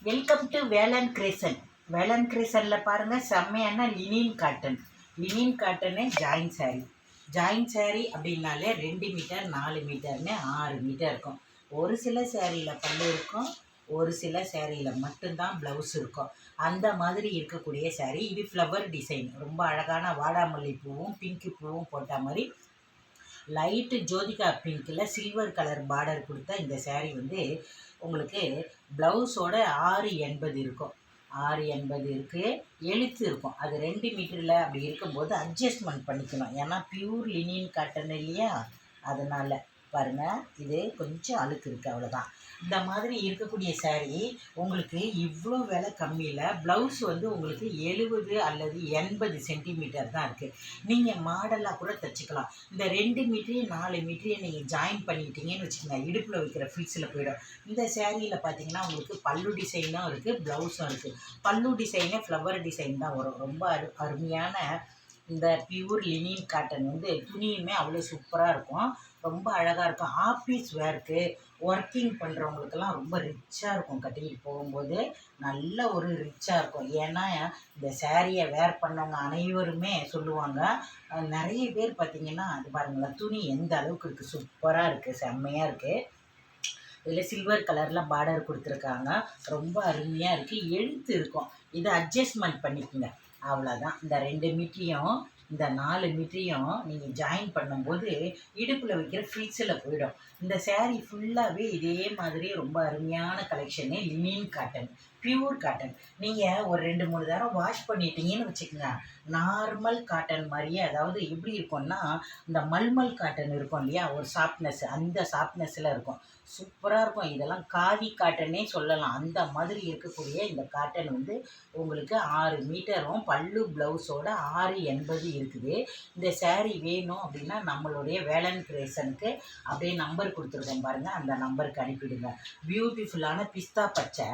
Welcome to Velan கிரேசன். வேலன் கிரேசனில் பாருங்கள், செம்மையான linen cotton. Linen cotton join sari அப்படின்னாலே 2 மீட்டர் 4 மீட்டர்னு 6 மீட்டர் இருக்கும். ஒரு சில சேரீயில் பல்லு இருக்கும், ஒரு சில சேரீயில் மட்டும்தான் ப்ளவுஸ் இருக்கும். அந்த மாதிரி இருக்கக்கூடிய சேரீ இது. ஃப்ளவர் டிசைன், ரொம்ப அழகான வாடாமல்லி பூவும் பிங்க்கு பூவும் போட்ட மாதிரி லைட்டு ஜோதிகா பிங்க்கில் சில்வர் கலர் பார்டர் கொடுத்த இந்த சேரீ உங்களுக்கு ப்ளவுஸோட 680 இருக்கும். 680 இருக்குது. எழுத்து இருக்கும். அது 2 மீட்டரில் அப்படி இருக்கும்போது அட்ஜஸ்ட்மெண்ட் பண்ணிக்கணும். ஏன்னா பியூர் லினின் காட்டன் இல்லையா, அதனால் பாருங்கள், இது கொஞ்சம் அழுக்கு இருக்குது, அவ்வளோதான். இந்த மாதிரி இருக்கக்கூடிய சேரீ உங்களுக்கு இவ்வளோ விலை கம்மியில் ப்ளவுஸ் உங்களுக்கு 70 அல்லது 80 சென்டிமீட்டர் தான் இருக்குது. நீங்கள் மாடலாக கூட தைச்சிக்கலாம். இந்த 2 மீட்டரையும் 4 மீட்டரையும் நீங்கள் ஜாயின் பண்ணிக்கிட்டீங்கன்னு வச்சுக்கோங்க, இடுப்பில் வைக்கிற ஃபில்ஸில் போயிடும். இந்த சேரீயில் பார்த்தீங்கன்னா உங்களுக்கு பல்லு டிசைனும் இருக்குது, ப்ளவுஸும் இருக்குது. பல்லு டிசைனே ஃப்ளவர் டிசைன் தான் வரும். ரொம்ப அருமையான இந்த பியூர் லினின் காட்டன் துணியுமே அவ்வளோ சூப்பராக இருக்கும், ரொம்ப அழகாக இருக்கும். ஆஃபீஸ் வேர்க்கு ஒர்க்கிங் பண்ணுறவங்களுக்கெல்லாம் ரொம்ப ரிச்சாக இருக்கும். கட்டிக்கிட்டு போகும்போது நல்ல ஒரு ரிச்சாக இருக்கும். ஏன்னா இந்த சேரீயை வேர் பண்ணவங்க அனைவருமே சொல்லுவாங்க. நிறைய பேர் பார்த்திங்கன்னா அது பாருங்களேன், துணி எந்த அளவுக்கு இருக்குது, சூப்பராக இருக்குது, செம்மையாக இருக்குது. இதில் சில்வர் கலரில் பார்டர் கொடுத்துருக்காங்க, ரொம்ப அருமையாக இருக்குது. எழுத்து இருக்கும். இதை அட்ஜஸ்ட்மெண்ட் பண்ணிக்கோங்க, அவ்வளோதான். இந்த 2 மீட்டரையும் இந்த 4 மீட்டரையும் நீங்கள் ஜாயின் பண்ணும்போது இடுப்பில் வைக்கிற ஃபில்ஸில் போயிடும். இந்த சேரீ ஃபுல்லாகவே இதே மாதிரி ரொம்ப அருமையான collection. Linen cotton, pure cotton. நீங்கள் ஒரு 2-3 தடவை வாஷ் பண்ணிட்டீங்கன்னு வச்சுக்கோங்க, நார்மல் காட்டன் மாதிரியே, அதாவது எப்படி இருக்கும்னா இந்த மல்மல் காட்டன் இருக்கும் இல்லையா, ஒரு சாஃப்ட்னஸ், அந்த சாஃப்ட்னஸில் இருக்கும். சூப்பராக இருக்கும். இதெல்லாம் காதி காட்டனே சொல்லலாம். அந்த மாதிரி இருக்கக்கூடிய இந்த காட்டன் உங்களுக்கு 6 மீட்டரும் பல்லு ப்ளவுஸோட 680 இருக்குது. இந்த சேரீ வேணும் அப்படின்னா நம்மளுடைய வேலன் கிரேசனுக்கு அப்படியே நம்பர் கொடுத்துருக்கோம் பாருங்கள், அந்த நம்பருக்கு அனுப்பிவிடுங்க. பியூட்டிஃபுல்லான பிஸ்தா பச்சை,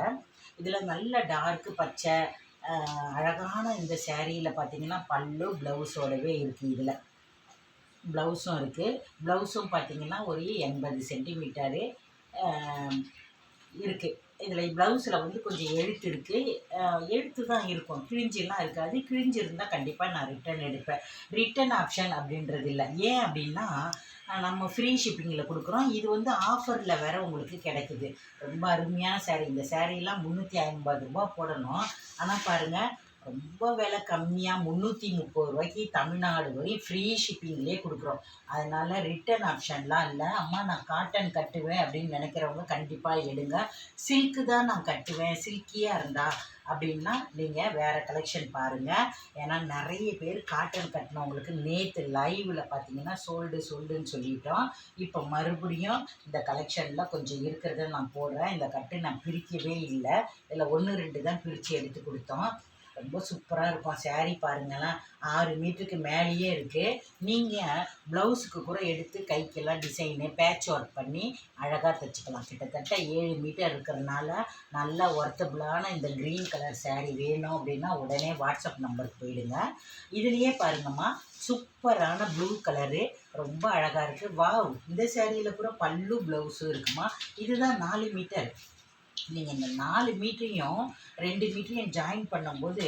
இதில் நல்ல டார்க்கு பச்சை, அழகான இந்த சேரீயில் பார்த்திங்கன்னா பல்லு ப்ளவுஸோடவே இருக்குது. இதில் ப்ளவுஸும் இருக்குது. ப்ளவுஸும் பார்த்திங்கன்னா ஒரு 80 சென்டிமீட்டரு இருக்குது. இதில் ப்ளவுஸில் கொஞ்சம் எழுத்து இருக்குது. எழுத்து தான் இருக்கும், கிழிஞ்செல்லாம் இருக்காது. கிழிஞ்சு இருந்தால் கண்டிப்பாக நான் ரிட்டன் எடுப்பேன். ரிட்டன் ஆப்ஷன் அப்படின்றது இல்லை. ஏன் அப்படின்னா நம்ம ஃப்ரீ ஷிப்பிங்கில் கொடுக்குறோம். இது ஆஃபரில் வேறு உங்களுக்கு கிடைக்குது. ரொம்ப அருமையான சேரீ. இந்த சேரீலாம் 350 ரூபா போடணும். ஆனால் பாருங்கள், ரொம்ப விலை கம்மியாக 330 ரூபாய்க்கு தமிழ்நாடு வரையும் ஃப்ரீ ஷிப்பிங்லேயே கொடுக்குறோம். அதனால் ரிட்டன் ஆப்ஷன்லாம் இல்லை. அம்மா நான் காட்டன் கட்டுவேன் அப்படின்னு நினைக்கிறவங்க கண்டிப்பாக எடுங்க. சில்க்கு தான் நான் கட்டுவேன், சில்கியாக இருந்தா அப்படின்னா நீங்கள் வேறு கலெக்ஷன் பாருங்கள். ஏன்னா நிறைய பேர் காட்டன் கட்டினவங்களுக்கு நேற்று லைவில் பார்த்தீங்கன்னா சோல்டுன்னு சொல்லிட்டோம். இப்போ மறுபடியும் இந்த கலெக்ஷனில் கொஞ்சம் இருக்கிறத நான் போடுறேன். இந்த கட்டு நான் பிரிக்கவே இல்லை, இதில் 1-2 தான் பிரித்து எடுத்து கொடுத்தோம். ரொம்ப சூப்பராக இருக்கும். சேரீ பாருங்களேன், 6 மீட்டருக்கு மேலேயே இருக்குது. நீங்கள் ப்ளவுஸுக்கு கூட எடுத்து கைக்கெல்லாம் டிசைனு பேட்ச் ஒர்க் பண்ணி அழகாக தைச்சிக்கலாம். கிட்டத்தட்ட 7 மீட்டர் இருக்கிறதுனால நல்ல ஒர்த்தபுளான இந்த க்ரீன் கலர் சேரீ வேணும் அப்படின்னா உடனே வாட்ஸ்அப் நம்பருக்கு போயிடுங்க. இதுலேயே பாருங்கம்மா, சூப்பரான ப்ளூ கலரு, ரொம்ப அழகாக இருக்குது. வாவ், இந்த சேரீயில் கூட பல்லு ப்ளவுஸும் இருக்குமா. இதுதான் 4 மீட்டர். நீங்கள் இந்த 4 மீட்டரையும் 2 மீட்டரையும் ஜாயின் பண்ணும்போது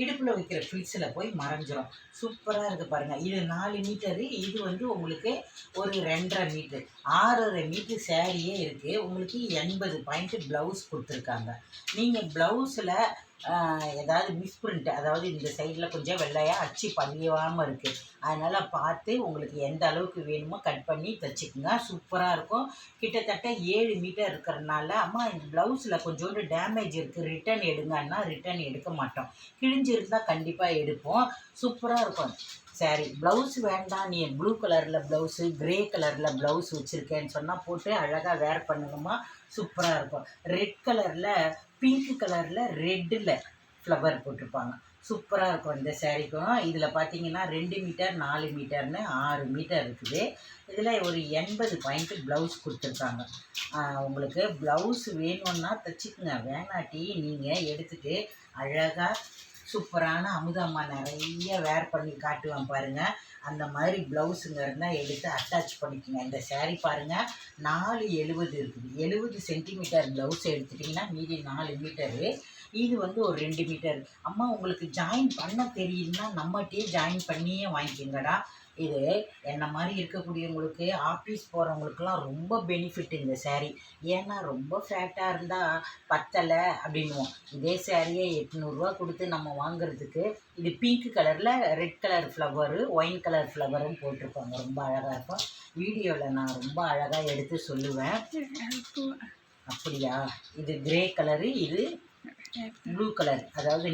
இடுப்பில் வைக்கிற ஃபில்ஸில் போய் மறைஞ்சிரும். சூப்பராக இருக்குது பாருங்கள். இது 4 மீட்டரு, இது உங்களுக்கு ஒரு 2.5 மீட்ரு, 6.5 மீட்ரு சேரீயே இருக்குது. உங்களுக்கு 80 பாயிண்ட்டு ப்ளவுஸ் கொடுத்துருக்காங்க. நீங்கள் ப்ளவுஸில் ஏதாவது மிஸ்பிரிண்ட், அதாவது இந்த சைடில் கொஞ்சம் வெள்ளையாக அச்சு பதியாமல் இருக்குது, அதனால் பார்த்து உங்களுக்கு எந்த அளவுக்கு வேணுமோ கட் பண்ணி தைச்சிக்குங்க. சூப்பராக இருக்கும். கிட்டத்தட்ட 7 மீட்டர் இருக்கிறதுனால, அம்மா இந்த ப்ளவுஸில் கொஞ்சோண்டு டேமேஜ் இருக்குது, ரிட்டன் எடுங்கன்னா ரிட்டன் எடுக்க மாட்டோம். கிழிஞ்சிருந்தால் கண்டிப்பாக எடுப்போம். சூப்பராக இருக்கும் சேரீ. ப்ளவுஸ் வேண்டாம், நீ ப்ளூ கலரில் ப்ளவுஸு, க்ரே கலரில் ப்ளவுஸ் வச்சுருக்கேன்னு சொன்னால் போட்டு அழகாக வேர் பண்ணுங்கம்மா, சூப்பராக இருக்கும். ரெட் கலரில், பிங்க் கலரில், ரெட்டில் ஃப்ளவர் போட்டிருப்பாங்க, சூப்பராக இருக்கும் இந்த சேரீக்கும். இதில் பார்த்தீங்கன்னா 2 மீட்டர் 4 மீட்டர்னு 6 மீட்டர் இருக்குது. இதில் ஒரு 80 பாயிண்ட்டு ப்ளவுஸ் கொடுத்துருக்காங்க. உங்களுக்கு ப்ளவுஸ் வேணும்னா தைச்சிக்குங்க, வேணாட்டி நீங்கள் எடுத்துகிட்டு அழகாக சூப்பரான அமுதம்மா நிறைய வேர் பண்ணி காட்டுவேன் பாருங்கள். அந்த மாதிரி ப்ளவுஸுங்க இருந்தால் எடுத்து அட்டாச் பண்ணிக்கோங்க. இந்த சேரீ பாருங்கள் 470 இருக்குது. 70 சென்டிமீட்டர் ப்ளவுஸ் எடுத்துட்டிங்கன்னா மீதி 4 மீட்டரு. இது வந்து ஒரு 2 மீட்டர். அம்மா உங்களுக்கு ஜாயின் பண்ண தெரியும்னா நம்மகிட்டயே ஜாயின் பண்ணியே வாங்கிக்கோங்கடா. இது என்ன மாதிரி இருக்கக்கூடியவங்களுக்கு ஆஃபீஸ் போகிறவங்களுக்குலாம் ரொம்ப பெனிஃபிட் இந்த சேரீ. ஏன்னா ரொம்ப ஃபேட்டாக இருந்தால் பத்தலை அப்படின்வோம். இதே சேரீயை 800 கொடுத்து நம்ம வாங்குறதுக்கு இது பிங்க் கலரில் red colour flower wine colour ஃப்ளவரும் போட்டிருப்பாங்க. ரொம்ப அழகாக இருக்கும். வீடியோவில் நான் ரொம்ப அழகாக எடுத்து சொல்லுவேன். அப்படியா? இது கிரே கலரு, இது ப்ளூ கலர், அதாவது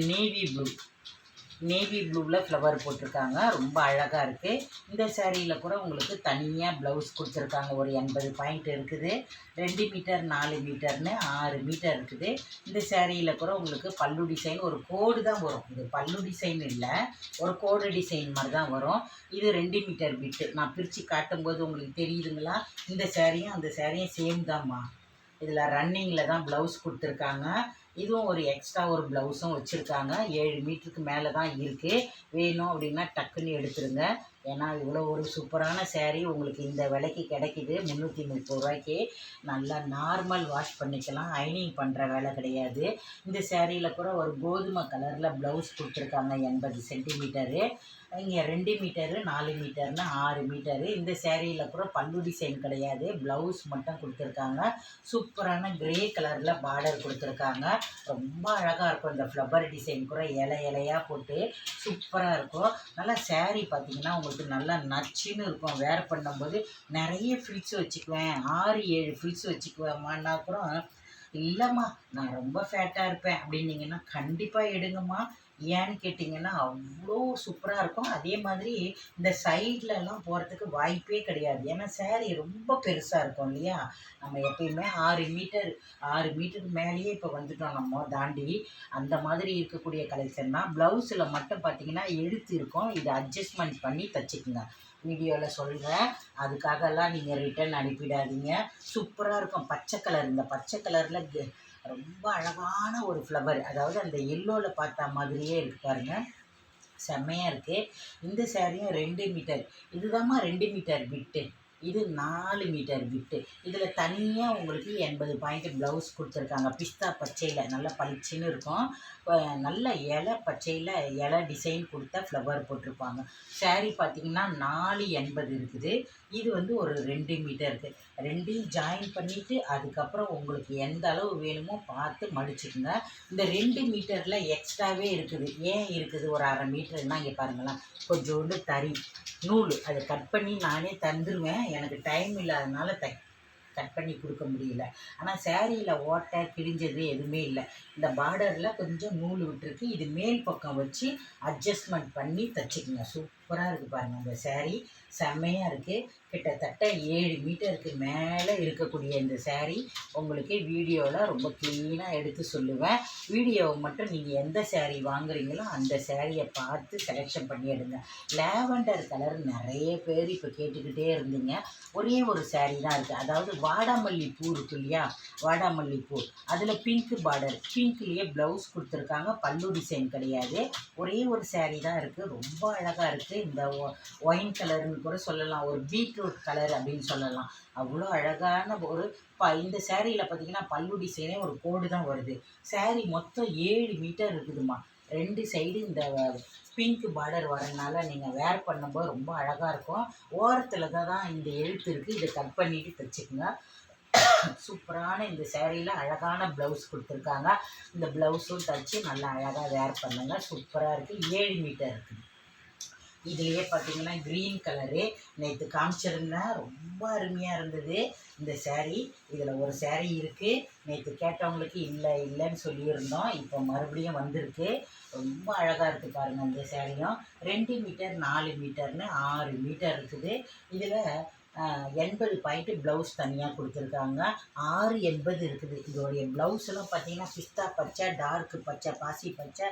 நேவி ப்ளூவில் ஃப்ளவர் போட்டிருக்காங்க. ரொம்ப அழகாக இருக்குது. இந்த சேரீயில் கூட உங்களுக்கு தனியாக ப்ளவுஸ் கொடுத்துருக்காங்க. ஒரு 80 பாயிண்ட் இருக்குது. 2 மீட்டர் 4 மீட்டர்னு 6 மீட்டர் இருக்குது. இந்த சேரீயில் கூட உங்களுக்கு பல்லு டிசைன் ஒரு கோடு தான் வரும். இது பல்லு டிசைன் இல்லை, ஒரு கோடு டிசைன் மாதிரி தான் வரும். இது 2 மீட்டர் பிட்டு. நான் பிரித்து காட்டும்போது உங்களுக்கு தெரியுதுங்களா? இந்த சேரீயும் அந்த சேரீயும் சேம் தான்மா. இதில் ரன்னிங்கில் தான் ப்ளவுஸ் கொடுத்துருக்காங்க. இதுவும் ஒரு எக்ஸ்ட்ரா ஒரு ப்ளவுஸும் வச்சுருக்காங்க. 7 மீட்டருக்கு மேலே தான் இருக்குது. வேணும் அப்படின்னா டக்குன்னு எடுத்துருங்க. ஏன்னா இவ்வளோ ஒரு சூப்பரான சேரீ உங்களுக்கு இந்த விலைக்கு கிடைக்கிது. 330 ரூபாய்க்கு நல்லா நார்மல் வாஷ் பண்ணிக்கலாம். அயனிங் பண்ணுற வேலை கிடையாது. இந்த சேரீயில் கூட ஒரு கோதுமை கலரில் ப்ளவுஸ் கொடுத்துருக்காங்க. 80 சென்டிமீட்டரு. இங்கே 2 மீட்டரு 4 மீட்டர்னு 6 மீட்டரு. இந்த சேரீயில் கூட பல்லு டிசைன் கிடையாது, ப்ளவுஸ் மட்டும் கொடுத்துருக்காங்க. சூப்பரான கிரே கலரில் பார்டர் கொடுத்துருக்காங்க. ரொம்ப அழகாக இருக்கும். இந்த ஃப்ளவர் டிசைன் கூட இலையாக போட்டு சூப்பராக இருக்கும். நல்லா சேரீ பார்த்திங்கன்னா உங்களுக்கு நல்லா நச்சுன்னு இருக்கும். வேர் பண்ணும்போது நிறைய ஃப்ரிட்ஸ் வச்சுக்குவேன், 6-7 ஃப்ரிட்ஸ் வச்சுக்குவேம்மான்னா கூட இல்லைம்மா நான் ரொம்ப ஃபேட்டாக இருப்பேன் அப்படின்னீங்கன்னா கண்டிப்பாக எடுங்கம்மா. ஏன்னு கேட்டிங்கன்னா அவ்வளோ சூப்பராக இருக்கும். அதே மாதிரி இந்த சைட்லலாம் போகிறதுக்கு வாய்ப்பே கிடையாது. ஏன்னா சேரீ ரொம்ப பெருசாக இருக்கும் இல்லையா? நம்ம எப்பயுமே 6 மீட்டருக்கு மேலேயே இப்போ வந்துட்டோம் நம்ம தாண்டி. அந்த மாதிரி இருக்கக்கூடிய கலெக்ஷன் தான். ப்ளவுஸில் மட்டும் பார்த்திங்கன்னா எழுத்து இருக்கும். இதை அட்ஜஸ்ட்மெண்ட் பண்ணி தச்சுக்குங்க. வீடியோவில் சொல்கிறேன். அதுக்காகலாம் நீங்கள் ரிட்டன் அனுப்பிடாதீங்க. சூப்பராக இருக்கும். பச்சை கலர், இந்த பச்சை கலரில் ரொம்ப அழகான ஒரு ஃப்ளவர், அதாவது அந்த எல்லோவில் பார்த்தா மாதிரியே இருக்குது பாருங்கள். செம்மையாக இருக்குது. இந்த சேரீயும் 2 மீட்டர். இதுதாம்மா 2 மீட்டர் பிட்டு. இது 4 மீட்டர் பிட்டு. இதில் தனியாக உங்களுக்கு 80 பாயிண்ட் ப்ளவுஸ் கொடுத்துருக்காங்க. பிஸ்தா பச்சையில் நல்லா பளிச்சுன்னு இருக்கும். நல்ல இலை பச்சையில் இலை டிசைன் கொடுத்த ஃப்ளவர் போட்டிருப்பாங்க. சேரீ பார்த்திங்கன்னா 480 இருக்குது. இது வந்து ஒரு 2 மீட்டர் இருக்குது. ரெண்டையும் ஜாயின் பண்ணிவிட்டு அதுக்கப்புறம் உங்களுக்கு எந்த அளவு வேணுமோ பார்த்து மடிச்சுக்குங்க. இந்த 2 மீட்டரில் எக்ஸ்ட்ராவே இருக்குது. ஏன் இருக்குது? ஒரு 1/2 மீட்டர்னா இங்கே பாருங்களேன், கொஞ்சோண்டு தறி நூல் அதை கட் பண்ணி நானே தந்துடுவேன். எனக்கு டைம் இல்லாதனால கட் பண்ணி கொடுக்க முடியல. ஆனால் சேரீயில் ஓட்டை கிழிஞ்சது எதுவுமே இல்லை. இந்த பார்டரில் கொஞ்சம் நூல் விட்டுருக்கு. இது மேல் பக்கம் வச்சு அட்ஜஸ்ட்மெண்ட் பண்ணி தச்சுக்குங்க. சூப்பராக இருக்குது பாருங்கள். இந்த சேரீ செம்மையாக இருக்குது. கிட்டத்தட்ட 7 மீட்டருக்கு மேலே இருக்கக்கூடிய இந்த சேரீ உங்களுக்கு வீடியோவில் ரொம்ப க்ளீனாக எடுத்து சொல்லுவேன். வீடியோவை மட்டும் நீங்கள் எந்த சேரீ வாங்குறீங்களோ அந்த சேரீயை பார்த்து செலெக்ஷன் பண்ணி எடுங்க. லேவண்டர் கலர் நிறைய பேர் இப்போ கேட்டுக்கிட்டே இருந்தீங்க. ஒரே ஒரு சேரீ தான் இருக்குது. அதாவது வாடாமல்லி பூ இருக்கு இல்லையா? வாடாமல்லி பூ அதில் பிங்க் பார்டர், பிங்க்லேயே ப்ளவுஸ் கொடுத்துருக்காங்க. பல்லு டிசைன் கிடையாது. ஒரே ஒரு சேரீ தான் இருக்குது. ரொம்ப அழகாக இருக்குது. இந்த ஒயின் கலர்னு கூட சொல்லலாம், ஒரு பீட்ரூட் கலர் அப்படின்னு சொல்லலாம். அவ்வளோ அழகான ஒரு இந்த சேரீயில் பார்த்திங்கன்னா பல்லு டிசைனே ஒரு கோடு தான் வருது. சேரீ மொத்தம் 7 மீட்டர் இருக்குதுமா. 2 சைடு இந்த பிங்க் பார்டர் வரனால நீங்கள் வேர் பண்ணும்போது ரொம்ப அழகாக இருக்கும். ஓரத்தில் தான் இந்த எழுத்து இருக்குது. இதை கட் பண்ணிவிட்டு தைச்சிக்குங்க. சூப்பரான இந்த சேரீயில் அழகான ப்ளவுஸ் கொடுத்துருக்காங்க. இந்த ப்ளவுஸும் தைச்சி நல்லா அழகாக வேர் பண்ணுங்கள். சூப்பராக இருக்குது. 7 மீட்டர் இருக்குது. இதுலேயே பார்த்தீங்கன்னா க்ரீன் கலரு நேற்று காமிச்சிருந்தேன். ரொம்ப அருமையாக இருந்தது இந்த சேரீ. இதில் ஒரு சேரீ இருக்குது. நேற்று கேட்டவங்களுக்கு இல்லைன்னு சொல்லியிருந்தோம். இப்போ மறுபடியும் வந்திருக்கு. ரொம்ப அழகாக இருக்குது பாருங்கள். இந்த சேரீயும் 2 மீட்டர் 4 மீட்டர்னு 6 மீட்டர் இருக்குது. இதில் 80 பாயிண்ட்டு ப்ளவுஸ் தனியாக கொடுத்துருக்காங்க. 680 இருக்குது. இதோடைய ப்ளவுஸ்லாம் பார்த்தீங்கன்னா பிஸ்தா பச்சை, டார்க்கு பச்சை, பாசி பச்சை,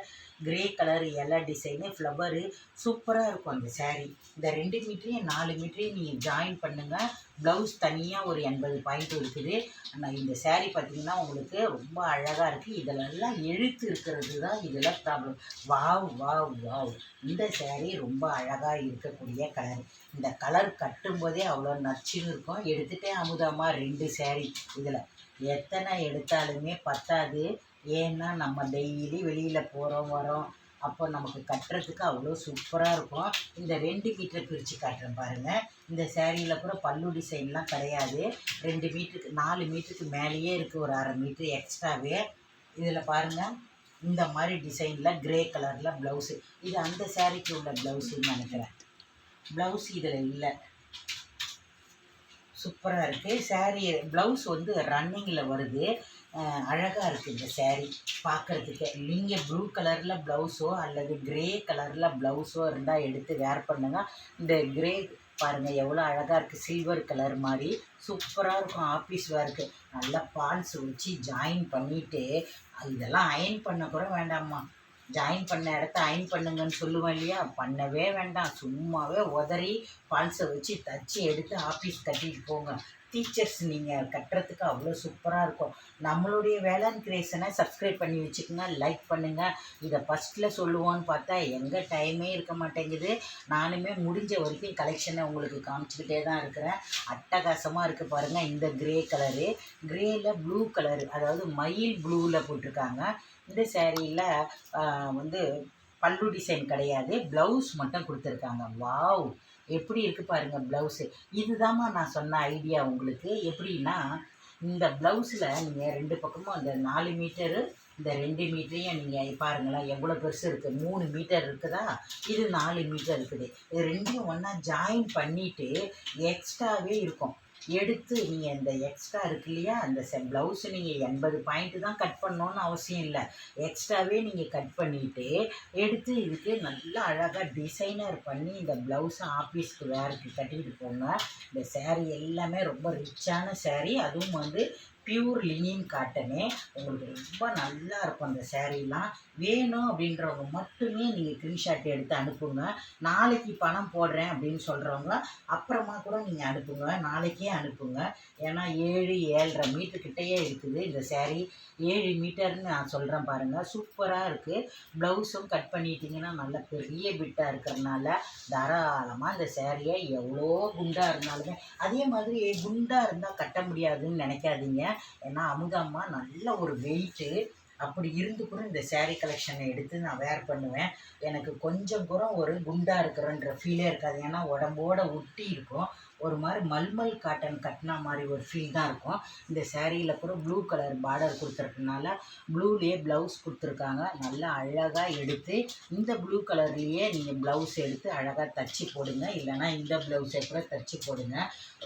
கிரே கலர் இலை டிசைனு, ஃப்ளவரு சூப்பராக இருக்கும் அந்த சேரீ. இந்த 2 மீட்டரையும் 4 மீட்டரையும் நீங்கள் ஜாயின் பண்ணுங்கள். ப்ளவுஸ் தனியாக ஒரு 80 பாயிண்ட் இருக்குது. ஆனால் இந்த சேரீ பார்த்திங்கன்னா உங்களுக்கு ரொம்ப அழகாக இருக்குது. இதிலெல்லாம் எழுத்து இருக்கிறது தான் இதில் ப்ராப்ளம். Wow wow wow! இந்த சேரீ ரொம்ப அழகாக இருக்கக்கூடிய கலர். இந்த கலர் கட்டும்போதே அவ்வளோ நச்சுன்னு இருக்கும். எடுத்துகிட்டே அமுதாமா 2 சேரீ. இதில் எத்தனை எடுத்தாலுமே பத்தாது. ஏன்னா நம்ம டெய்லி வெளியில் போகிறோம் வரோம், அப்போ நமக்கு கட்டுறதுக்கு அவ்வளோ சூப்பராக இருக்கும். இந்த 2 மீட்டரை பிரித்து காட்டுறேன் பாருங்கள். இந்த சேரீயில் கூட பல்லு டிசைன்லாம் கிடையாது. 2 மீட்டருக்கு 4 மீட்டருக்கு மேலேயே இருக்குது, ஒரு 1/2 மீட்ரு எக்ஸ்ட்ராவே. இதில் பாருங்கள், இந்த மாதிரி டிசைனில் க்ரே கலரில் ப்ளவுஸு. இது அந்த சேரீக்கு உள்ள ப்ளவுஸுன்னு நினைக்கிறேன். ப்ளவுஸ் இதில் இல்லை. சூப்பராக இருக்குது சேரீ. ப்ளவுஸ் வந்து ரன்னிங்கில் வருது. அழகாக இருக்குது இந்த சேரீ பார்க்குறதுக்கு. நீங்கள் ப்ளூ கலரில் ப்ளவுஸோ அல்லது க்ரே கலரில் ப்ளவுஸோ இருந்தால் எடுத்து வேர் பண்ணுங்கள். இந்த க்ரே பாருங்கள் எவ்வளோ அழகாக இருக்குது, சில்வர் கலர் மாதிரி சூப்பராக இருக்கும். ஆஃபீஸ் வேருக்கு நல்லா பால்ஸ் வச்சு ஜாயின் பண்ணிவிட்டு, இதெல்லாம் அயன் பண்ண கூட வேண்டாம்மா. ஜாயின் பண்ண இடத்த அயன் பண்ணுங்கன்னு சொல்லுவேன் இல்லையா, பண்ணவே வேண்டாம். சும்மாவே உதறி ஃபால்ஸை வச்சு தச்சு எடுத்து ஆஃபீஸ் கட்டிட்டு போங்க. டீச்சர்ஸ் நீங்கள் கட்டுறதுக்கு அவ்வளோ சூப்பராக இருக்கும். நம்மளுடைய வேளாண் கிரியேஷனை சப்ஸ்கிரைப் பண்ணி வச்சுக்கோங்க, லைக் பண்ணுங்கள். இதை ஃபஸ்ட்டில் சொல்லுவோன்னு பார்த்தா எங்கே டைமே இருக்க மாட்டேங்குது. நானுமே முடிஞ்ச வரைக்கும் கலெக்ஷனை உங்களுக்கு காமிச்சிக்கிட்டே தான் இருக்கிறேன். அட்டகாசமாக இருக்குது பாருங்கள். இந்த க்ரே கலரு, க்ரேயில் ப்ளூ கலரு, அதாவது மயில் ப்ளூவில் போட்டிருக்காங்க. இந்த சேரீயில் வந்து பல்லு டிசைன் கிடையாது, ப்ளவுஸ் மட்டும் கொடுத்துருக்காங்க. வாவ்! எப்படி இருக்குது பாருங்கள் ப்ளவுஸு. இதுதாம்மா நான் சொன்ன ஐடியா உங்களுக்கு. எப்படின்னா, இந்த ப்ளவுஸில் நீங்கள் 2 பக்கமும் அந்த 4 மீட்டரு, இந்த 2 மீட்டரையும் நீங்கள் பாருங்களேன் எவ்வளோ பெருசு இருக்குது. 3 மீட்டர் இருக்குதா, இது 4 மீட்டர் இருக்குது. இது 2யும் ஒன்றா ஜாயின் பண்ணிவிட்டு எக்ஸ்ட்ராவே இருக்கும். எடுத்து நீங்கள் இந்த எக்ஸ்ட்ரா இருக்கு இல்லையா, அந்த ப்ளவுஸு நீங்கள் 80 பாயிண்ட்டு தான் கட் பண்ணணுன்னு அவசியம் இல்லை. எக்ஸ்ட்ராவே நீங்கள் கட் பண்ணிவிட்டு எடுத்து இதுக்கு நல்லா அழகாக டிசைனர் பண்ணி இந்த ப்ளவுஸை ஆஃபீஸ்க்கு வேருக்கு கட்டிக்கிட்டு போங்க. இந்த சேரீ எல்லாமே ரொம்ப ரிச்சான சேரீ. அதுவும் வந்து பியூர் லினின் காட்டனு. உங்களுக்கு ரொம்ப நல்லா இருக்கும் அந்த சேரீலாம். வேணும் அப்படின்றவங்க மட்டுமே நீங்கள் ஸ்க்ரீன்ஷாட் எடுத்து அனுப்புங்க. நாளைக்கு பணம் போடுறேன் அப்படின்னு சொல்கிறவங்க அப்புறமா கூட நீங்கள் அனுப்புங்க, நாளைக்கே அனுப்புங்க. ஏன்னா 7-7.5 மீட்டர்கிட்டயே இருக்குது இந்த சேரீ. 7 மீட்டர்னு நான் சொல்கிறேன் பாருங்கள். சூப்பராக இருக்குது. ப்ளவுஸும் கட் பண்ணிட்டீங்கன்னா நல்ல பெரிய பிட்டாக இருக்கிறதுனால தாராளமாக இந்த சேரீயை எவ்வளோ குண்டாக இருந்தாலுமே, அதே மாதிரி குண்டாக இருந்தால் கட்ட முடியாதுன்னு நினைக்காதீங்க. ஏன்னா அமுதம்மா நல்ல ஒரு வெயிட்டு. அப்படி இருந்து கூட இந்த சேரீ கலெக்ஷனை எடுத்து நான் வேர் பண்ணுவேன். எனக்கு கொஞ்சம் கூட ஒரு குண்டாக இருக்கிறன்ற ஃபீலே இருக்காது. ஏன்னா உடம்போட ஒட்டி இருக்கும். ஒரு மாதிரி மல்மல் காட்டன் கட்டினா மாதிரி ஒரு ஃபீல் தான் இருக்கும். இந்த சேரீயில் கூட ப்ளூ கலர் பார்டர் கொடுத்துருக்கனால ப்ளூலேயே ப்ளவுஸ் கொடுத்துருக்காங்க. நல்லா அழகாக எடுத்து இந்த ப்ளூ கலர்லேயே நீங்கள் ப்ளவுஸ் எடுத்து அழகாக தச்சு போடுங்க. இல்லைனா இந்த ப்ளவுஸை கூட தச்சு போடுங்க.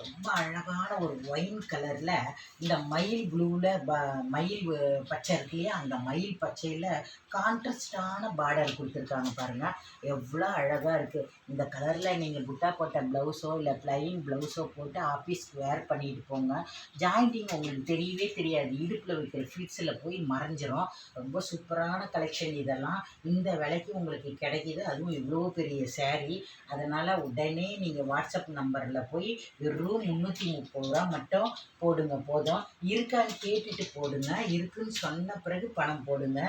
ரொம்ப அழகான ஒரு ஒயின் கலரில் இந்த மயில் ப்ளூவில் மயில் பச்சை இருக்கு இல்லையா, அந்த மயில் பச்சையில் கான்ட்ராஸ்டான பார்டர் கொடுத்துருக்காங்க பாருங்கள். எவ்வளோ அழகாக இருக்குது. இந்த கலரில் நீங்கள் புட்டா போட்ட ப்ளவுஸோ இல்லை ப்ளைன் ப்ளவுஸோ போட்டு ஆஃபீஸ்க்கு வேர் பண்ணிட்டு போங்க. ஜாயிண்டிங் உங்களுக்கு தெரியவே தெரியாது. இடுப்பில் வைக்கிற ஃபிட்ஸில் போய் மறைஞ்சிரும். ரொம்ப சூப்பரான கலெக்ஷன் இதெல்லாம். இந்த விலைக்கு உங்களுக்கு கிடைக்கிது. அதுவும் இவ்வளோ பெரிய சேரீ. அதனால் உடனே நீங்கள் வாட்ஸ்அப் நம்பரில் போய் வெறும் 330 ரூபா மட்டும் போடுங்க போதும். இருக்கான்னு கேட்டுட்டு போடுங்க. இருக்குன்னு சொன்ன பிறகு பணம் போடுங்க.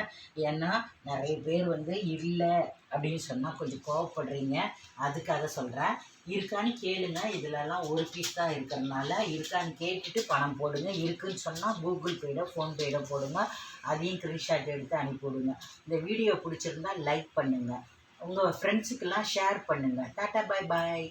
ஏன்னா நிறைய பேர் வந்து இல்லை அப்படின்னு சொன்னால் கொஞ்சம் கோவப்படுறீங்க. அதுக்காக சொல்கிறேன். இருக்கான்னு கேளுங்க. இதிலலாம் ஒரு பீஸ் தான் இருக்கிறதுனால இருக்கான்னு கேட்டுட்டு பணம் போடுங்க. இருக்குன்னு சொன்னால் கூகுள் பேடோ ஃபோன்பேடோ போடுங்க. அதையும் ஸ்க்ரீன்ஷாட் எடுத்து அனுப்பிவிடுங்க. இந்த வீடியோ பிடிச்சிருந்தா லைக் பண்ணுங்கள். உங்கள் ஃப்ரெண்ட்ஸுக்கெல்லாம் ஷேர் பண்ணுங்கள். டாட்டா பாய் பாய்.